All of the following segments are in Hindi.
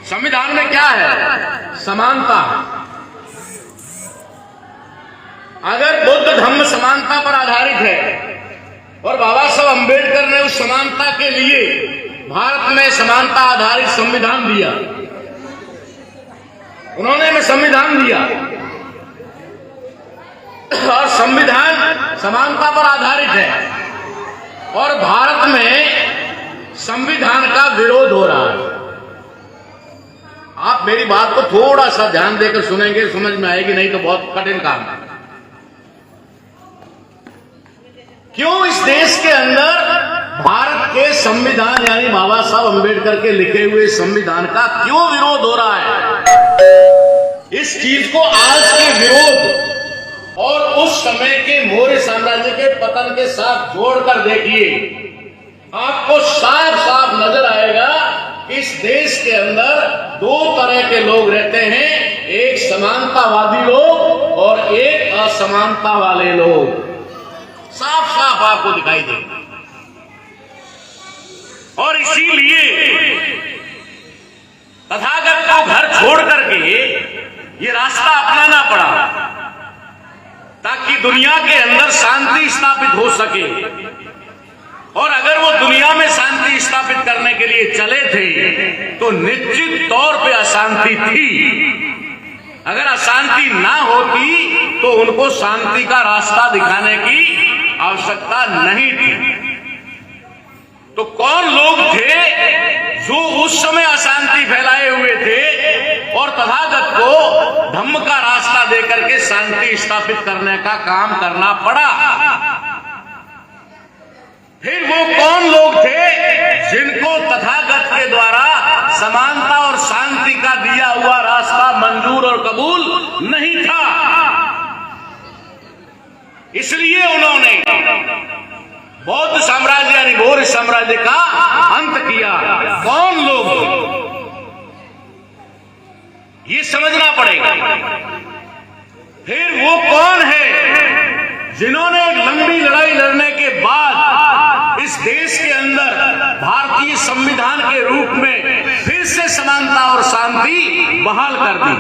संविधान में क्या है? समानता। अगर बुद्ध धम्म समानता पर आधारित है और बाबा साहब अम्बेडकर ने उस समानता के लिए भारत में समानता आधारित संविधान दिया, उन्होंने हमें संविधान दिया और संविधान समानता पर आधारित है और भारत में संविधान का विरोध हो रहा है। आप मेरी बात को थोड़ा सा ध्यान देकर सुनेंगे, समझ में आएगी, नहीं तो बहुत कठिन काम है। क्यों इस देश के अंदर भारत के संविधान यानी बाबा साहब अम्बेडकर के लिखे हुए संविधान का क्यों विरोध हो रहा है? इस चीज को आज के विरोध और उस समय के मौर्य साम्राज्य के पतन के साथ जोड़कर देखिए, आपको साफ साफ नजर आएगा कि इस देश के अंदर दो तरह के लोग रहते हैं, एक समानतावादी लोग और एक असमानता वाले लोग। साफ साफ आपको दिखाई देगा और इसीलिए तथागत को घर छोड़ करके ये रास्ता अपनाना पड़ा ताकि दुनिया के अंदर शांति स्थापित हो सके। और अगर वो दुनिया में शांति स्थापित करने के लिए चले थे तो निश्चित तौर पे अशांति थी। अगर अशांति ना होती तो उनको शांति का रास्ता दिखाने की आवश्यकता नहीं थी। तो कौन लोग थे जो उस समय अशांति फैलाए हुए थे और तथागत को धम्म का रास्ता देकर के शांति स्थापित करने का काम करना पड़ा? फिर वो कौन लोग थे जिनको तथागत के द्वारा समानता और शांति का दिया हुआ रास्ता मंजूर और कबूल नहीं था? इसलिए उन्होंने बौद्ध साम्राज्य यानी मौर्य साम्राज्य का अंत किया। कौन लोग ये समझना पड़ेगा। फिर वो कौन है जिन्होंने एक लंबी लड़ाई लड़ने के बाद इस देश के अंदर भारतीय संविधान के रूप में फिर से समानता और शांति बहाल कर दी?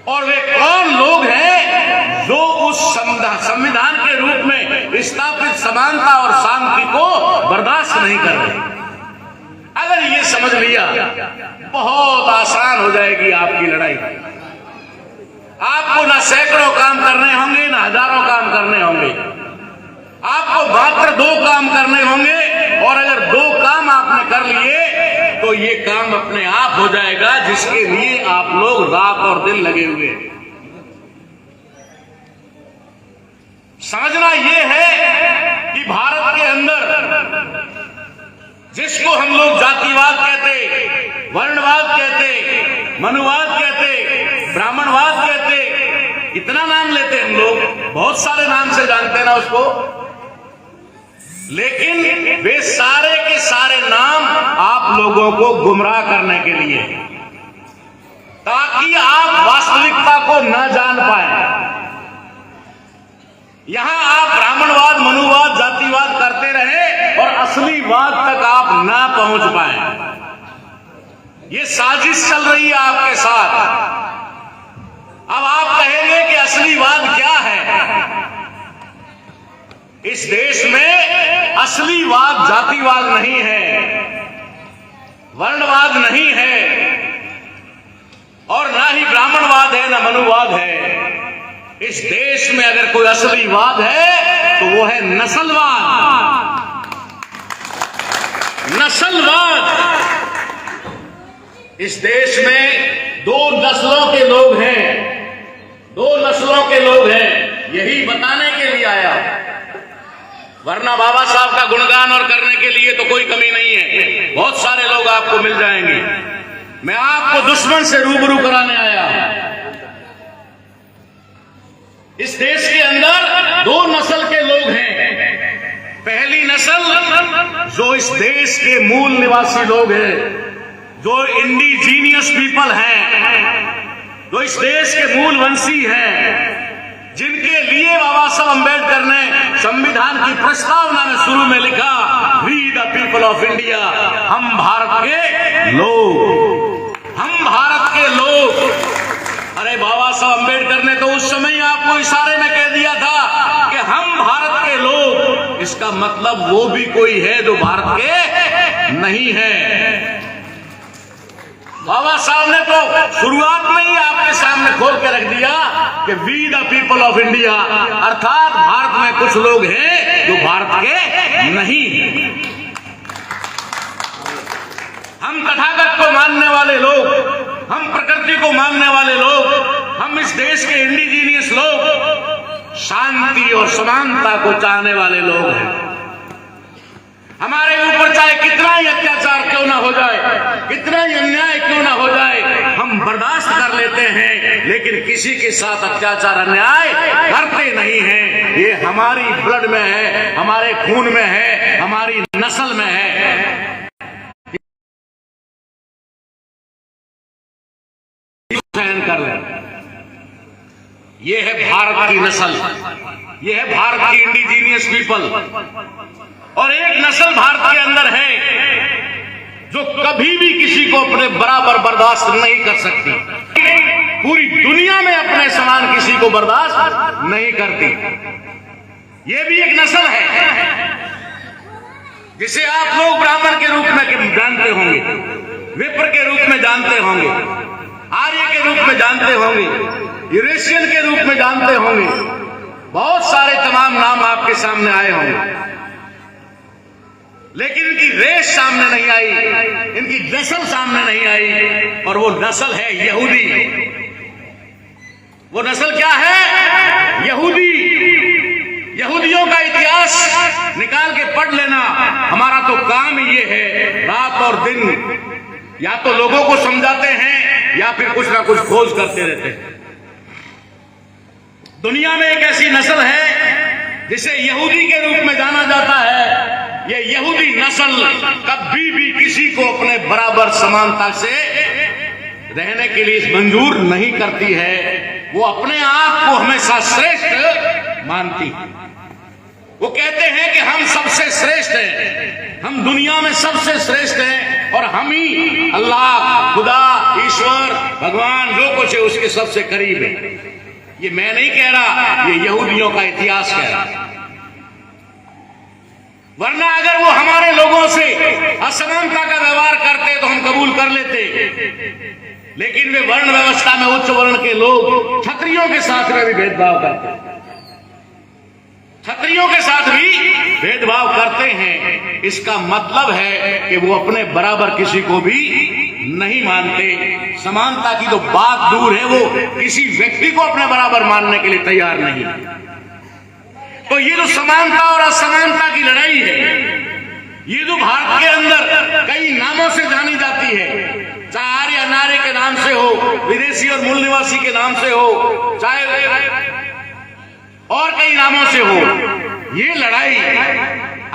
और वे कौन लोग हैं जो उस संविधान के रूप में स्थापित समानता और शांति को बर्दाश्त नहीं कर रहे? अगर ये समझ लिया बहुत आसान हो जाएगी आपकी लड़ाई। आपको ना सैकड़ों काम करने होंगे ना हजारों काम करने होंगे, आपको मात्र दो काम करने होंगे। और अगर दो काम आपने कर लिए तो ये काम अपने आप हो जाएगा जिसके लिए आप लोग रात और दिन लगे हुए हैं। समझना ये है कि भारत के अंदर जिसको हम लोग जातिवाद कहते, वर्णवाद कहते, मनुवाद कहते, ब्राह्मणवाद कहते, इतना नाम लेते हम लोग, बहुत सारे नाम से जानते हैं ना उसको, लेकिन वे सारे के सारे नाम आप लोगों को गुमराह करने के लिए, ताकि आप वास्तविकता को न जान पाए। यहां आप ब्राह्मणवाद, मनुवाद, जातिवाद करते रहे और असली बात तक आप ना पहुंच पाए। ये साजिश चल रही है आपके साथ। अब आप कहेंगे कि असली बात क्या है? इस देश में असली वाद जातिवाद नहीं है, वर्णवाद नहीं है और ना ही ब्राह्मणवाद है, ना मनुवाद है। इस देश में अगर कोई असली वाद है तो वो है नस्लवाद। नस्लवाद। इस देश में दो नस्लों के लोग हैं, दो नस्लों के लोग हैं, यही बताने के लिए आया। वरना बाबा साहब का गुणगान और करने के लिए तो कोई कमी नहीं है, बहुत सारे लोग आपको मिल जाएंगे। मैं आपको दुश्मन से रूबरू कराने आया। इस देश के अंदर दो नस्ल के लोग हैं। पहली नस्ल जो इस देश के मूल निवासी लोग हैं, जो इंडिजीनियस पीपल हैं, जो इस देश के मूल वंशी हैं, जिनके लिए बाबा साहब अम्बेडकर ने संविधान की प्रस्तावना में शुरू में लिखा, we the people of India, हम भारत के लोग, हम भारत के लोग। अरे बाबा साहब अम्बेडकर ने तो उस समय आपको इशारे में कह दिया था कि हम भारत के लोग, इसका मतलब वो भी कोई है जो भारत के नहीं है। बाबा साहब ने तो शुरुआत में ही आपके सामने खोल के रख दिया कि we the people of India, अर्थात भारत में कुछ लोग हैं जो भारत के नहीं हैं। हम तथागत को मानने वाले लोग, हम प्रकृति को मानने वाले लोग, हम इस देश के इंडिजीनियस लोग, शांति और समानता को चाहने वाले लोग हैं। हमारे ऊपर चाहे कितना ही अत्याचार क्यों ना हो जाए, कितना ही अन्याय क्यों ना हो जाए, हम बर्दाश्त कर लेते हैं, लेकिन किसी के साथ अत्याचार अन्याय करते नहीं हैं। ये हमारी ब्लड में है, हमारे खून में है, हमारी नस्ल में है। सहन कर ले। ये है भारत की नस्ल, ये है भारत की इंडिजीनियस पीपल। और एक नस्ल भारत के अंदर है जो कभी भी किसी को अपने बराबर बर्दाश्त नहीं कर सकती, पूरी दुनिया में अपने समान किसी को बर्दाश्त नहीं करती। ये भी एक नस्ल है जिसे आप लोग ब्राह्मण के रूप में जानते होंगे, विप्र के रूप में जानते होंगे, आर्य के रूप में जानते होंगे, यूरेशियन के रूप में जानते होंगे, बहुत सारे तमाम नाम आपके सामने आए होंगे, लेकिन इनकी रेस सामने नहीं आई, इनकी नस्ल सामने नहीं आई। और वो नस्ल है यहूदी। वो नस्ल क्या है? यहूदी। यहूदियों का इतिहास निकाल के पढ़ लेना। हमारा तो काम ही ये है, रात और दिन या तो लोगों को समझाते हैं या फिर कुछ ना कुछ खोज करते रहते हैं। दुनिया में एक ऐसी नस्ल है जिसे यहूदी के रूप में जाना जाता है। ये यहूदी नस्ल कभी भी किसी को अपने बराबर समानता से रहने के लिए मंजूर नहीं करती है। वो अपने आप को हमेशा श्रेष्ठ मानती है। वो कहते हैं कि हम सबसे श्रेष्ठ हैं, हम दुनिया में सबसे श्रेष्ठ हैं और हम ही अल्लाह, खुदा, ईश्वर, भगवान जो कुछ है उसके सबसे करीब है। ये मैं नहीं कह रहा, ये यहूदियों का इतिहास कह रहा। वरना अगर वो हमारे लोगों से असमानता का व्यवहार करते तो हम कबूल कर लेते, लेकिन वे वर्ण व्यवस्था में उच्च वर्ण के लोग क्षत्रियों के साथ में भी भेदभाव करते, क्षत्रियों के साथ भी भेदभाव करते हैं। इसका मतलब है कि वो अपने बराबर किसी को भी नहीं मानते। समानता की तो बात दूर है, वो किसी व्यक्ति को अपने बराबर मानने के लिए तैयार नहीं। तो ये जो समानता और असमानता की लड़ाई है, ये जो भारत के अंदर कई नामों से जानी जाती है, चाहे आर्य अनार्य के नाम से हो, विदेशी और मूल निवासी के नाम से हो, चाहे और कई नामों से हो, ये लड़ाई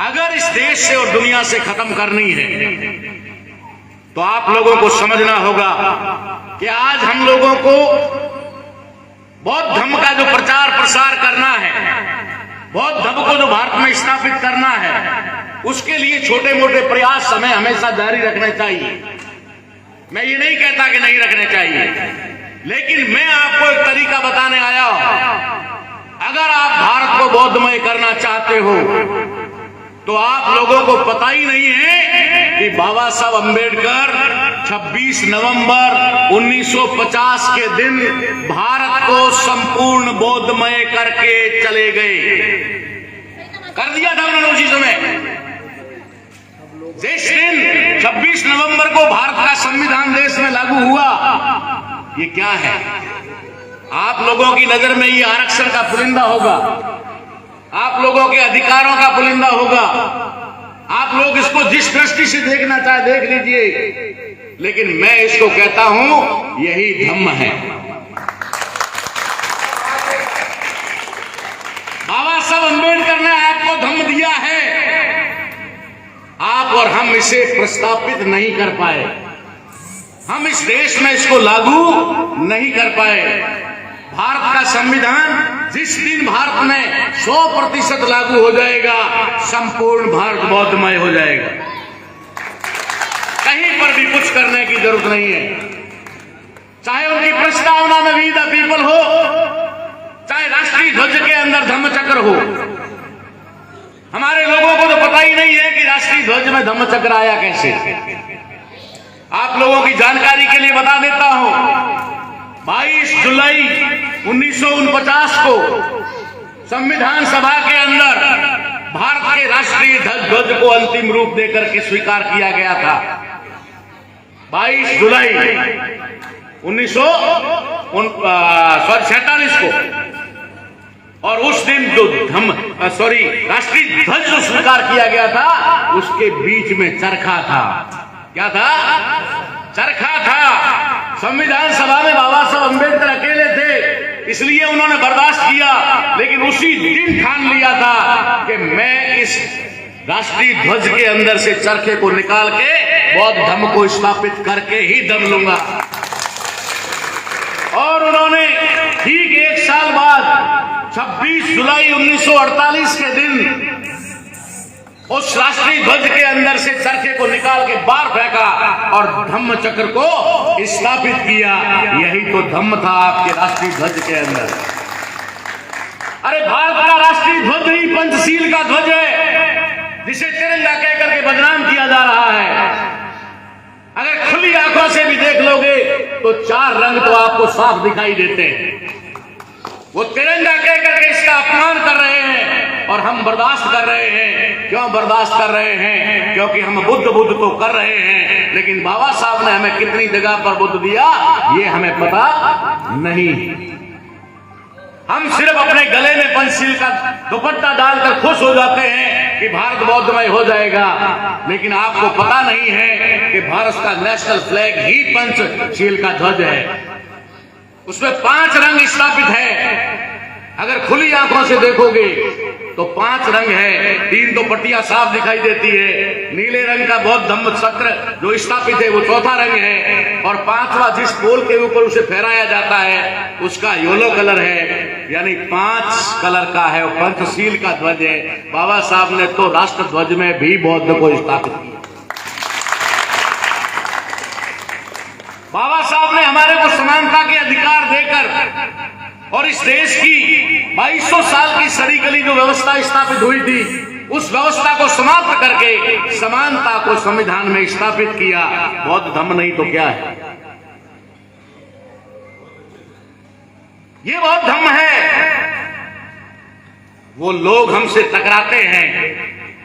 अगर इस देश से और दुनिया से खत्म करनी है तो आप लोगों को समझना होगा कि आज हम लोगों को बौद्ध धर्म का जो प्रचार प्रसार करना है, बौद्ध धर्म को जो भारत में स्थापित करना है, उसके लिए छोटे मोटे प्रयास हमें हमेशा जारी रखने चाहिए। मैं ये नहीं कहता कि नहीं रखने चाहिए, लेकिन मैं आपको एक तरीका बताने आया हूं। अगर आप भारत को बौद्धमय करना चाहते हो तो आप लोगों को पता ही नहीं है कि बाबा साहब अम्बेडकर 26 नवंबर 1950 के दिन भारत को संपूर्ण बौद्धमय करके चले गए। कर दिया था उन्होंने उसी समय। जिस दिन 26 नवंबर को भारत का संविधान देश में लागू हुआ, ये क्या है? आप लोगों की नजर में ये आरक्षण का पुलिंदा होगा, आप लोगों के अधिकारों का पुलिंदा होगा। आप लोग इसको जिस दृष्टि से देखना चाहे देख लीजिए, लेकिन मैं इसको कहता हूं यही धम्म है। बाबा साहब अम्बेडकर ने आपको धम्म दिया है, आप और हम इसे प्रस्तापित नहीं कर पाए, हम इस देश में इसको लागू नहीं कर पाए। भारत का संविधान जिस दिन भारत में 100% लागू हो जाएगा, संपूर्ण भारत बौद्धमय हो जाएगा। कहीं पर भी कुछ करने की जरूरत नहीं है। चाहे उनकी प्रस्तावना में वी द पीपल हो, चाहे राष्ट्रीय ध्वज के अंदर धम्मचक्र हो। हमारे लोगों को तो पता ही नहीं है कि राष्ट्रीय ध्वज में धम्मचक्र आया कैसे। आप लोगों की जानकारी के लिए बता देता हूं, 22 जुलाई 1949 को संविधान सभा के अंदर भारत के राष्ट्रीय ध्वज को अंतिम रूप देकर के स्वीकार किया गया था। 22 जुलाई 1947 को। और उस दिन जो राष्ट्रीय ध्वज जो स्वीकार किया गया था, उसके बीच में चरखा था। क्या था? चरखा था। संविधान सभा में बाबा साहब अम्बेडकर अकेले थे, इसलिए उन्होंने बर्दाश्त किया। लेकिन उसी दिन ठान लिया था कि मैं इस राष्ट्रीय ध्वज के अंदर से चरखे को निकाल के बौद्ध धर्म को स्थापित करके ही दम लूंगा। और उन्होंने ठीक एक साल बाद 26 जुलाई 1948 के दिन उस राष्ट्रीय ध्वज के अंदर से चरखे को निकाल के बाहर फेंका और धम्म चक्र को स्थापित किया। यही तो धम्म था आपके राष्ट्रीय ध्वज के अंदर। अरे भारत का राष्ट्रीय ध्वज ही पंचशील का ध्वज है, जिसे तिरंगा कहकर के बदनाम किया जा रहा है। अगर खुली आंखों से भी देख लोगे तो 4 रंग तो आपको साफ दिखाई देते हैं। वो तिरंगा कहकर के इसका अपमान कर रहे हैं और हम बर्दाश्त कर रहे हैं। क्यों बर्दाश्त कर रहे हैं? क्योंकि हम बुद्ध तो कर रहे हैं, लेकिन बाबा साहब ने हमें कितनी जगह पर बुद्ध दिया ये हमें पता नहीं। हम सिर्फ अपने गले में पंचशील का दुपट्टा डालकर खुश हो जाते हैं कि भारत बौद्धमय हो जाएगा, लेकिन आपको पता नहीं है कि भारत का नेशनल फ्लैग ही पंचशील का ध्वज है। उसमें 5 रंग स्थापित है। अगर खुली आंखों से देखोगे तो 5 रंग है। 3 तो पट्टियां साफ दिखाई देती है। नीले रंग का बौद्ध धम्म चक्र जो स्थापित है वो 4था रंग है। और 5वां जिस पोल के ऊपर उसे फहराया जाता है उसका येलो कलर है। यानी 5 कलर का है, वो पंचशील का ध्वज है। बाबा साहब ने तो राष्ट्र ध्वज में भी बौद्ध को स्थापित किया। बाबा साहब ने हमारे को समानता के अधिकार देकर और इस देश की 2200 साल की सड़ी गली जो व्यवस्था स्थापित हुई थी, उस व्यवस्था को समाप्त करके समानता को संविधान में स्थापित किया। बौद्ध धर्म नहीं तो क्या है? ये बौद्ध धर्म है। वो लोग हमसे टकराते हैं,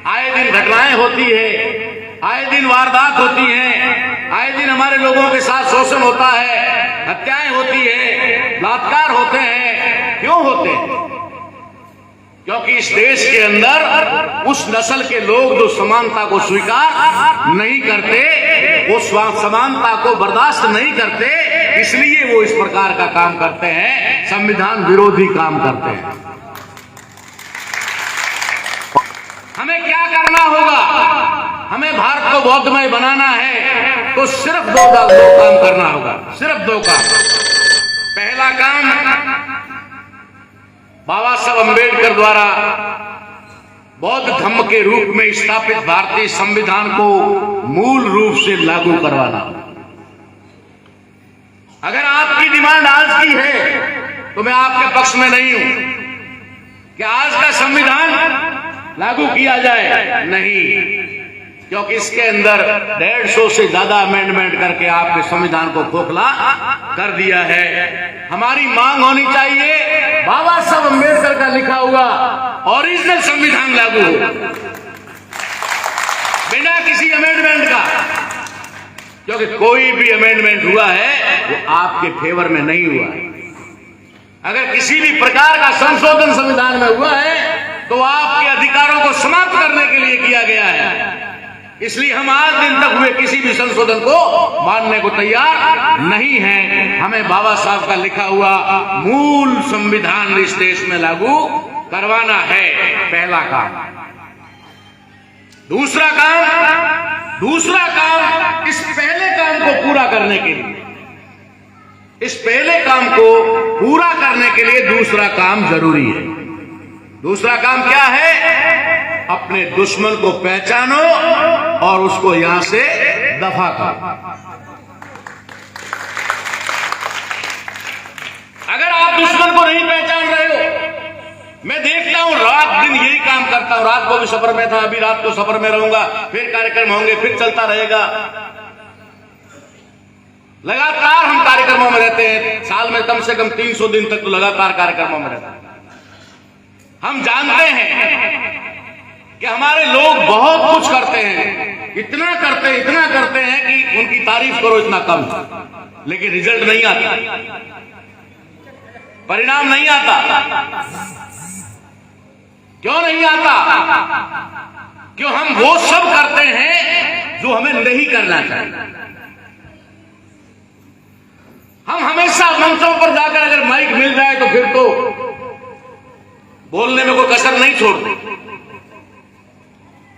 आए दिन घटनाएं होती है, आए दिन वारदात होती हैं, आए दिन हमारे लोगों के साथ शोषण होता है, हत्याएं होती है, बलात्कार होते हैं। क्यों होते हैं? क्योंकि इस देश के अंदर उस नस्ल के लोग जो समानता को स्वीकार नहीं करते, वो समानता को बर्दाश्त नहीं करते, इसलिए वो इस प्रकार का काम करते हैं, संविधान विरोधी काम करते हैं। हमें क्या करना होगा? हमें भारत को बौद्धमय बनाना है तो सिर्फ दो काम करना होगा, सिर्फ 2 काम। पहला काम, बाबा साहब अम्बेडकर द्वारा बौद्ध धर्म के रूप में स्थापित भारतीय संविधान को मूल रूप से लागू करवाना। अगर आपकी डिमांड आज की है तो मैं आपके पक्ष में नहीं हूं कि आज का संविधान लागू किया जाए, नहीं, क्योंकि इसके अंदर 150 से ज्यादा अमेंडमेंट करके आपके संविधान को खोखला कर दिया है। हमारी मांग होनी चाहिए बाबा साहब अम्बेडकर का लिखा हुआ ओरिजिनल संविधान लागू हो, बिना किसी अमेंडमेंट का। क्योंकि कोई भी अमेंडमेंट हुआ है वो आपके फेवर में नहीं हुआ है। अगर किसी भी प्रकार का संशोधन संविधान में हुआ है तो आपके अधिकारों को समाप्त करने के लिए किया गया है। इसलिए हम आज दिन तक हुए किसी भी संशोधन को मानने को तैयार नहीं है। हमें बाबा साहब का लिखा हुआ मूल संविधान इस देश में लागू करवाना है, पहला काम। दूसरा काम, इस पहले काम को पूरा करने के लिए इस पहले काम को पूरा करने के लिए दूसरा काम जरूरी है। दूसरा काम क्या है? अपने दुश्मन को पहचानो और उसको यहां से दफा करो। अगर आप दुश्मन को नहीं पहचान रहे हो, मैं देखता हूं रात दिन यही काम करता हूं। रात को भी सफर में था, अभी रात को सफर में रहूंगा, फिर कार्यक्रम होंगे, फिर चलता रहेगा। लगातार हम कार्यक्रमों में रहते हैं। साल में कम से कम 300 दिन तक तो लगातार कार्यक्रमों में रहते हैं। हम जानते हैं कि हमारे लोग बहुत कुछ करते हैं, इतना करते हैं कि उनकी तारीफ करो इतना कम, लेकिन रिजल्ट नहीं आता, परिणाम नहीं आता। क्यों नहीं आता? क्यों हम वो सब करते हैं जो हमें नहीं करना चाहिए। हम हमेशा मंचों पर जाकर अगर माइक मिल जाए तो फिर तो बोलने में कोई कसर नहीं छोड़ते।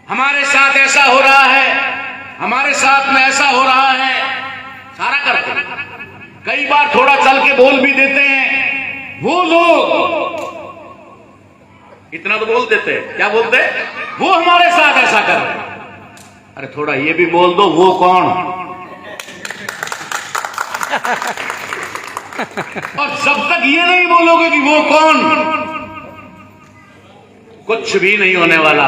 हमारे साथ ऐसा हो रहा है, हमारे साथ में ऐसा हो रहा है, सारा करते हैं। कई बार थोड़ा चल के बोल भी देते हैं। वो लोग इतना तो बोल देते हैं, क्या बोलते हैं? वो हमारे साथ ऐसा कर रहे हैं। अरे थोड़ा ये भी बोल दो, वो कौन? और जब तक ये नहीं बोलोगे कि वो कौन, कुछ भी नहीं होने वाला।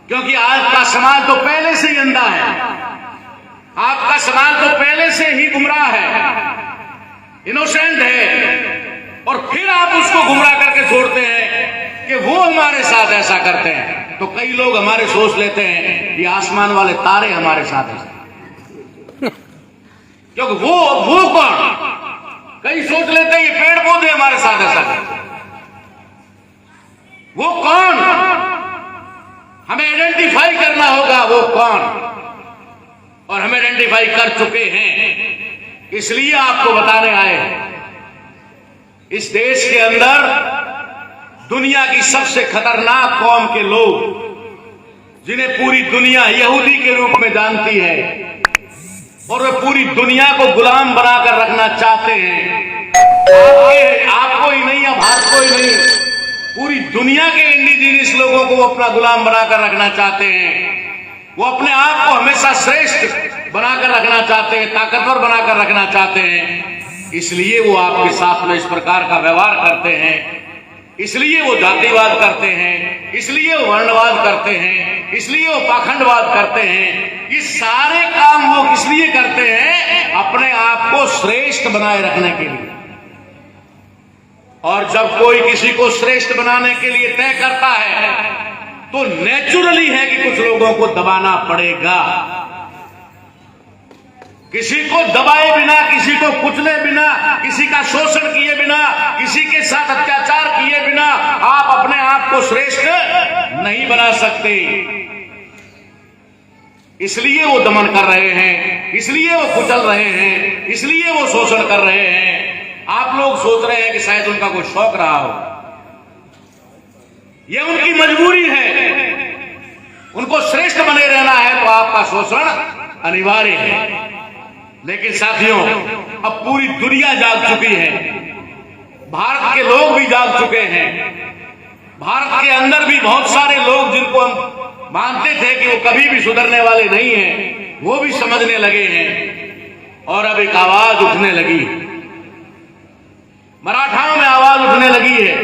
क्योंकि आपका समाज तो पहले से ही अंधा है, आपका समाज तो पहले से ही गुमराह है, इनोसेंट है, और फिर आप उसको गुमराह करके छोड़ते हैं कि वो हमारे साथ ऐसा करते हैं। तो कई लोग हमारे सोच लेते हैं ये आसमान वाले तारे हमारे साथ हैं, क्योंकि वो कौन? कई सोच लेते हैं ये पेड़ पौधे हमारे साथ ऐसा करते हैं। वो कौन? हमें आइडेंटिफाई करना होगा वो कौन, और हम आइडेंटिफाई कर चुके हैं। इसलिए आपको बताने आए हैं, इस देश के अंदर दुनिया की सबसे खतरनाक कौम के लोग, जिन्हें पूरी दुनिया यहूदी के रूप में जानती है और वे पूरी दुनिया को गुलाम बनाकर रखना चाहते हैं, आपको ही नहीं, या भारत को ही नहीं, पूरी दुनिया के इंडिजीनियस लोगों को वो अपना गुलाम बनाकर रखना चाहते हैं। वो अपने आप को हमेशा श्रेष्ठ बनाकर रखना चाहते हैं, ताकतवर बनाकर रखना चाहते हैं। इसलिए वो आपके साथ में इस प्रकार का व्यवहार करते हैं, इसलिए वो जातिवाद करते हैं, इसलिए वो वर्णवाद करते हैं, इसलिए वो पाखंडवाद करते हैं। ये सारे काम वो किस लिए करते हैं? अपने आप को श्रेष्ठ बनाए रखने के लिए। और जब कोई किसी को श्रेष्ठ बनाने के लिए तय करता है तो नेचुरली है कि कुछ लोगों को दबाना पड़ेगा। किसी को दबाए बिना, किसी को कुचले बिना, किसी का शोषण किए बिना, किसी के साथ अत्याचार किए बिना आप अपने आप को श्रेष्ठ नहीं बना सकते। इसलिए वो दमन कर रहे हैं, इसलिए वो कुचल रहे हैं, इसलिए वो शोषण कर रहे हैं। आप लोग सोच रहे हैं कि शायद उनका कोई शौक रहा हो, यह उनकी मजबूरी है। उनको श्रेष्ठ बने रहना है तो आपका शोषण अनिवार्य है। लेकिन साथियों, अब पूरी दुनिया जाग चुकी है, भारत के लोग भी जाग चुके हैं। भारत के अंदर भी बहुत सारे लोग जिनको हम मानते थे कि वो कभी भी सुधरने वाले नहीं हैं, वो भी समझने लगे हैं। और अब एक आवाज उठने लगी, मराठाओं में आवाज उठने लगी है,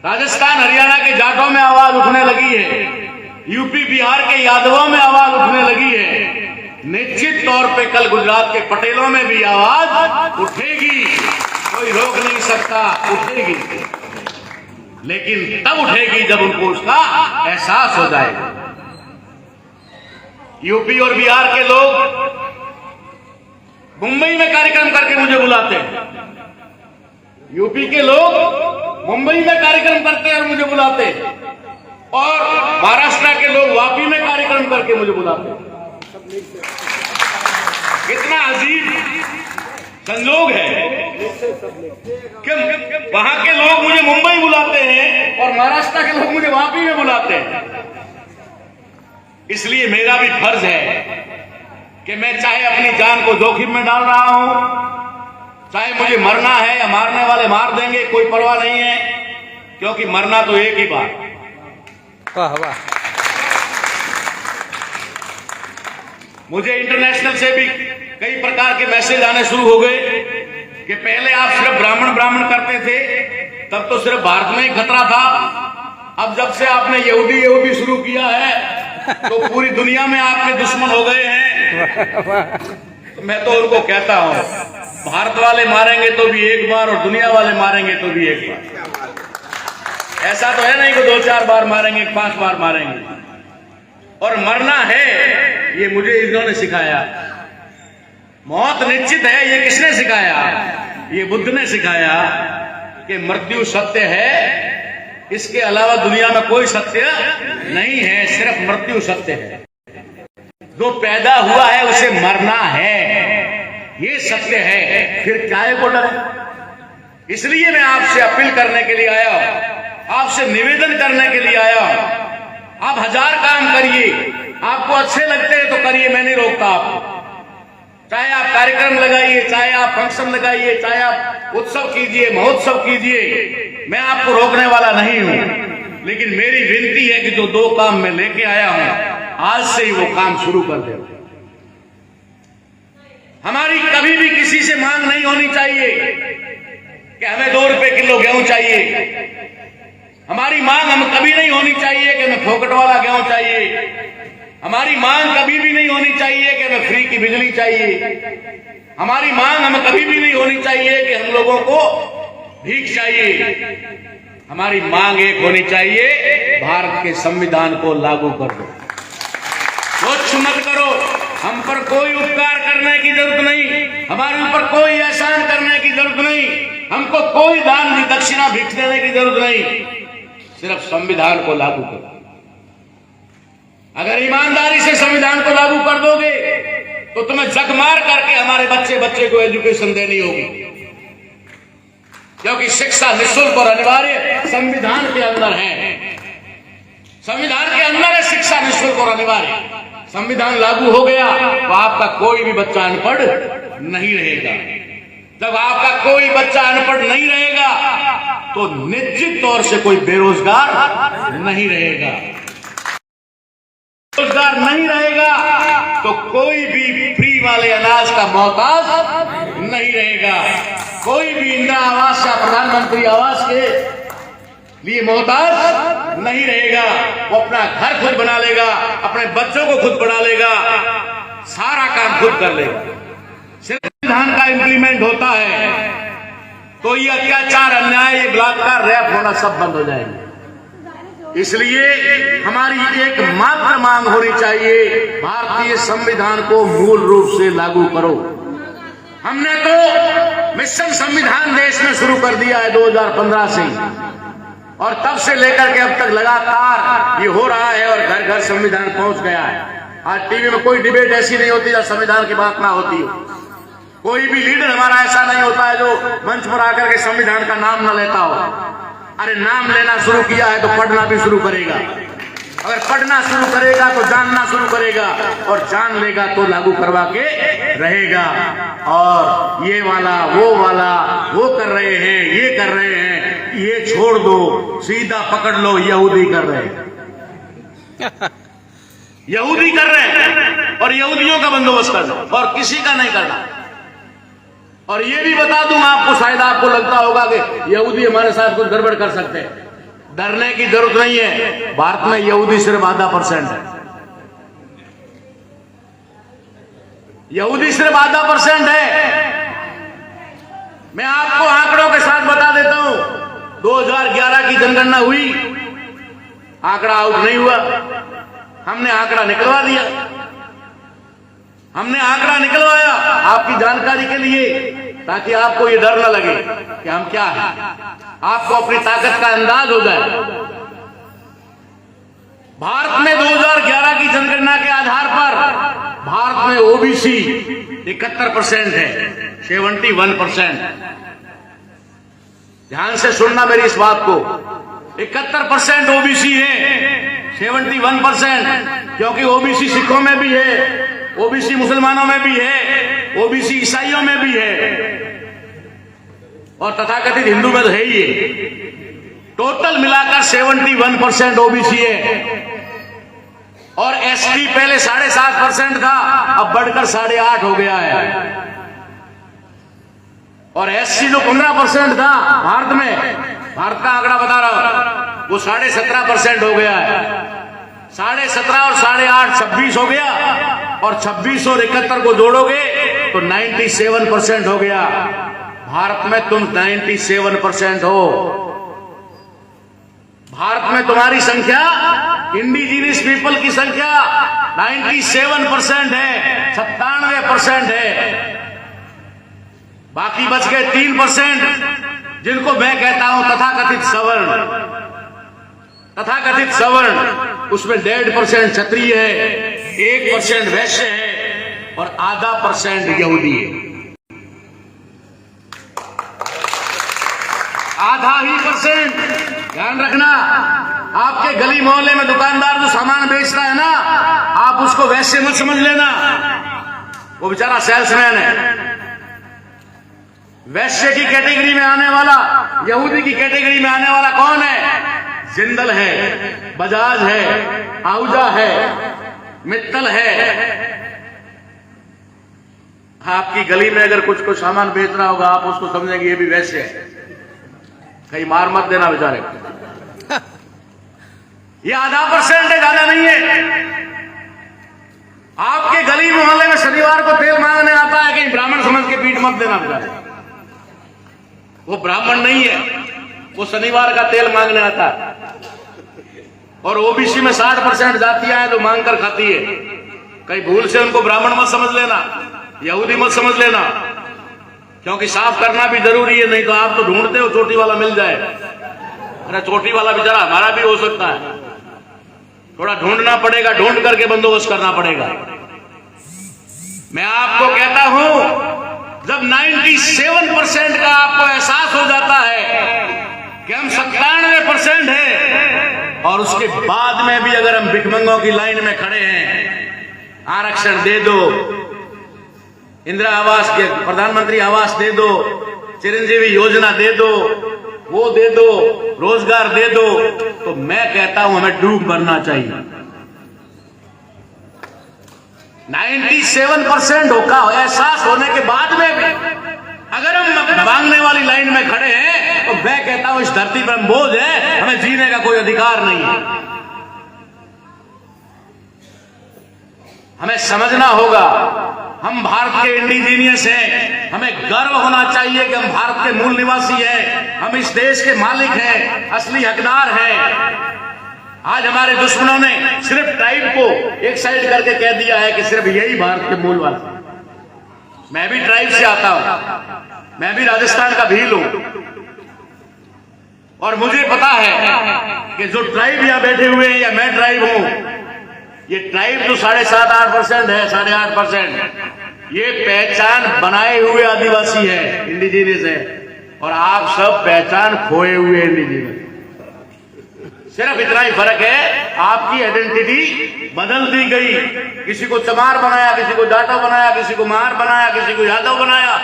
राजस्थान हरियाणा के जाटों में आवाज उठने लगी है, यूपी बिहार के यादवों में आवाज उठने लगी है। निश्चित तौर पे कल गुजरात के पटेलों में भी आवाज उठेगी, कोई रोक नहीं सकता, उठेगी। लेकिन तब उठेगी जब उनको उसका एहसास हो जाएगा। यूपी और बिहार के लोग मुंबई में कार्यक्रम करके मुझे बुलाते हैं, यूपी के लोग मुंबई में कार्यक्रम करते हैं और मुझे बुलाते हैं, और महाराष्ट्र के लोग वापी में कार्यक्रम करके मुझे बुलाते हैं। कितना अजीब संजोग है कि वहां के लोग मुझे मुंबई बुलाते हैं और महाराष्ट्र के लोग मुझे वापी में बुलाते हैं। इसलिए मेरा भी फर्ज है कि मैं चाहे अपनी जान को जोखिम में डाल रहा हूं, चाहे मुझे मरना है या मारने वाले मार देंगे, कोई परवाह नहीं है, क्योंकि मरना तो एक ही बार। वाह वाह। मुझे इंटरनेशनल से भी कई प्रकार के मैसेज आने शुरू हो गए कि पहले आप सिर्फ ब्राह्मण ब्राह्मण करते थे, तब तो सिर्फ भारत में ही खतरा था, अब जब से आपने यहूदी यहूदी शुरू किया है तो पूरी दुनिया में आपके दुश्मन हो गए हैं। तो मैं तो उनको कहता हूं, भारत वाले मारेंगे तो भी एक बार और दुनिया वाले मारेंगे तो भी एक बार। ऐसा तो है नहीं कि 2-4 बार मारेंगे, 5 बार मारेंगे। और मरना है, ये मुझे इन्होंने सिखाया। मौत निश्चित है, ये किसने सिखाया? ये बुद्ध ने सिखाया कि मृत्यु सत्य है, इसके अलावा दुनिया में कोई सत्य नहीं है, सिर्फ मृत्यु सत्य है। जो पैदा हुआ है उसे मरना है, ये सत्य है, फिर क्या को डरे? इसलिए मैं आपसे अपील करने के लिए आया हूं, आपसे निवेदन करने के लिए आया हूं। आप 1000 काम करिए, आपको अच्छे लगते हैं तो करिए, मैं नहीं रोकता आपको। चाहे आप कार्यक्रम लगाइए, चाहे आप फंक्शन लगाइए, चाहे आप उत्सव कीजिए, महोत्सव कीजिए, मैं आपको रोकने वाला नहीं हूं। लेकिन मेरी विनती है कि जो 2 काम मैं लेके आया हूं, आज से ही वो काम शुरू कर दे। हमारी कभी भी किसी से मांग नहीं होनी चाहिए कि हमें 2 रुपए किलो गेहूं चाहिए। हमारी मांग हम कभी नहीं होनी चाहिए कि हमें फोकट वाला गेहूं चाहिए। हमारी मांग कभी भी नहीं होनी चाहिए कि हमें फ्री की बिजली चाहिए। हमारी मांग हमें कभी भी नहीं होनी चाहिए कि हम लोगों को भीख चाहिए। हमारी मांग एक होनी चाहिए, भारत के संविधान को लागू कर दो। कुछ मत करो, हम पर कोई उपकार करने की जरूरत नहीं, हमारे ऊपर कोई एहसान करने की जरूरत नहीं, हमको कोई दान दक्षिणा भिक्ष देने की जरूरत नहीं, सिर्फ संविधान को लागू करो। अगर ईमानदारी से संविधान को लागू कर दोगे तो तुम्हें जग मार करके हमारे बच्चे को एजुकेशन देनी होगी, क्योंकि शिक्षा निःशुल्क और अनिवार्य संविधान के अंदर है। संविधान के अंदर है शिक्षा निःशुल्क और अनिवार्य। संविधान लागू हो गया तो आपका कोई भी बच्चा अनपढ़ नहीं रहेगा। जब आपका कोई बच्चा अनपढ़ नहीं रहेगा तो निश्चित तौर से कोई बेरोजगार नहीं रहेगा। बेरोजगार नहीं रहेगा तो कोई भी फ्री वाले अनाज का मोहताज नहीं रहेगा। कोई भी इंदिरा आवास या प्रधानमंत्री आवास के लिए मोहताज नहीं रहेगा। वो अपना घर खुद बना लेगा, अपने बच्चों को खुद पढ़ा लेगा, सारा काम खुद कर लेगा। संविधान का इम्प्लीमेंट होता है तो ये अत्याचार, अन्याय, ये बलात्कार, रैप होना सब बंद हो जाएंगे। इसलिए हमारी एक मात्र मांग होनी चाहिए, भारतीय संविधान को मूल रूप से लागू करो। हमने तो मिशन संविधान देश में शुरू कर दिया है 2015 से, और तब से लेकर के अब तक लगातार ये हो रहा है और घर घर संविधान पहुंच गया है। आज टीवी में कोई डिबेट ऐसी नहीं होती जब संविधान की बात ना होती हो। कोई भी लीडर हमारा ऐसा नहीं होता है जो मंच पर आकर के संविधान का नाम न लेता हो। अरे नाम लेना शुरू किया है तो पढ़ना भी शुरू करेगा। अगर पढ़ना शुरू करेगा तो जानना शुरू करेगा, और जान लेगा तो लागू करवा के रहेगा। और ये वाला वो कर रहे हैं, ये कर रहे हैं, ये छोड़ दो, सीधा पकड़ लो, यहूदी कर रहे हैं। यहूदी कर रहे हैं और यहूदियों का बंदोबस्त करना, और किसी का नहीं करना। और ये भी बता दूं आपको, शायद आपको लगता होगा कि यहूदी हमारे साथ कुछ गड़बड़ कर सकते हैं। डरने की जरूरत नहीं है। भारत में यहूदी सिर्फ 0.5% है। यहूदी सिर्फ 0.5% है। मैं आपको आंकड़ों के साथ बता देता हूं। 2011 की जनगणना हुई, आंकड़ा आउट नहीं हुआ, हमने आंकड़ा निकलवा दिया। हमने आंकड़ा निकलवाया आपकी जानकारी के लिए, ताकि आपको ये डर न लगे कि हम क्या हैं, आपको अपनी ताकत का अंदाज हो जाए। भारत में 2011 की जनगणना के आधार पर भारत में ओबीसी 71% है, 71%। ध्यान से सुनना मेरी इस बात को, 71% ओबीसी है, 71%, क्योंकि ओबीसी सिखों में भी है, ओबीसी मुसलमानों में भी है, ओबीसी ईसाइयों में भी है। और तथाकथित हिंदू में तो है ही है। टोटल मिलाकर 71% ओबीसी है और एसटी पहले 7.5% था, अब बढ़कर 8.5 हो गया है। और एससी जो 15% था भारत में, भारत का आंकड़ा बता रहा हूं, वो 17.5% हो गया है। 17.5 और 8.5 26 हो गया, और 26 और 71 को जोड़ोगे तो 97% हो गया। भारत में तुम 97% हो। भारत में तुम्हारी संख्या, इंडिजीनियस पीपल की संख्या 97% है, 97% है। बाकी बच गए 3%, जिनको मैं कहता हूं तथाकथित सवर्ण। तथाकथित सवर्ण, उसमें 1.5% क्षत्रिय है, 1% वैश्य है और आधा % यहूदी है। आधा ही %। ध्यान रखना, आपके गली मोहल्ले में दुकानदार जो सामान बेचता है ना, आप उसको वैश्य मत समझ लेना, वो बेचारा सेल्समैन है। वैश्य की कैटेगरी में आने वाला, यहूदी की कैटेगरी में आने वाला कौन है? जिंदल है, बजाज है, आहूजा है, मित्तल है। आपकी गली में अगर कुछ सामान बेच रहा होगा, आप उसको समझेंगे ये भी वैश्य है। कहीं मार मत देना बेचारे। ये आधा % है, ज्यादा नहीं है। आपके गली मोहल्ले में शनिवार को तेल मांगने आता है, कहीं ब्राह्मण समझ के पीठ मत देना बेचारे। वो ब्राह्मण नहीं है, वो शनिवार का तेल मांगने आता है। और ओबीसी में 60% जातियां हैं जो मांग कर खाती है। कहीं भूल से उनको ब्राह्मण मत समझ लेना, यहूदी मत समझ लेना, क्योंकि साफ करना भी जरूरी है। नहीं तो आप तो ढूंढते हो चोटी वाला मिल जाए। अरे चोटी वाला बेचारा हमारा भी हो सकता है, थोड़ा ढूंढना पड़ेगा, ढूंढ करके बंदोबस्त करना पड़ेगा। मैं आपको कहता हूं, जब 97% का आपको एहसास हो जाता है कि हम 97% है, और उसके बाद में भी अगर हम भिखमंगों की लाइन में खड़े हैं, आरक्षण दे दो, इंदिरा आवास के प्रधानमंत्री आवास दे दो, चिरंजीवी योजना दे दो, वो दे दो, रोजगार दे दो, तो मैं कहता हूं हमें डूब मरना चाहिए। 97% का एहसास होने के बाद में भी अगर हम मांगने वाली लाइन में खड़े हैं, तो मैं कहता हूं इस धरती पर हम बोझ है, हमें जीने का कोई अधिकार नहीं है। हमें समझना होगा, हम भारत के इंडिजीनियस हैं, हमें गर्व होना चाहिए कि हम भारत के मूल निवासी हैं, हम इस देश के मालिक हैं, असली हकदार हैं। आज हमारे दुश्मनों ने सिर्फ ट्राइब को एक साइड करके कह दिया है कि सिर्फ यही भारत के मूल वाले। मैं भी ट्राइब से आता हूं, मैं भी राजस्थान का भील हूं, और मुझे पता है कि जो ट्राइब यहां बैठे हुए हैं या मैं ट्राइब हूं, ये ट्राइब जो 7.5-8% है, 8.5%, ये पहचान बनाए हुए आदिवासी है, इंडिजीनियस है, और आप सब पहचान खोए हुए इंडिजीनियस। सिर्फ इतना ही फर्क है, आपकी आइडेंटिटी बदल दी गई। किसी को चमार बनाया, किसी को जाटव बनाया, किसी को मार बनाया, किसी को यादव बनाया,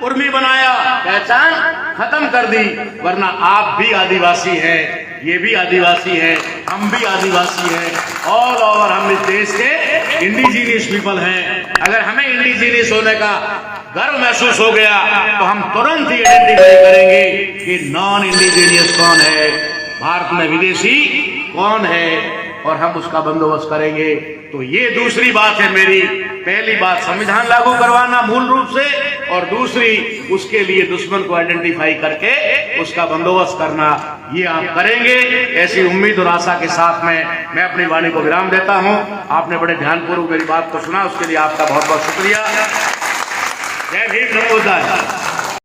उर्मी बनाया, पहचान खत्म कर दी। वरना आप भी आदिवासी हैं, ये भी आदिवासी है, हम भी आदिवासी हैं, ऑल ओवर हम इस देश के इंडिजीनियस पीपल हैं। अगर हमें इंडिजीनियस होने का गर्व महसूस हो गया तो हम तुरंत ही आइडेंटिफाई करेंगे कि नॉन इंडिजीनियस कौन है, भारत में विदेशी कौन है, और हम उसका बंदोबस्त करेंगे। तो ये दूसरी बात है मेरी। पहली बात संविधान लागू करवाना मूल रूप से, और दूसरी उसके लिए दुश्मन को आइडेंटिफाई करके उसका बंदोबस्त करना, ये आप करेंगे। ऐसी उम्मीद और आशा के साथ में मैं अपनी वाणी को विराम देता हूं। आपने बड़े ध्यानपूर्वक मेरी बात को सुना, उसके लिए आपका बहुत बहुत शुक्रिया। जय भीम, नमो बुद्धाय।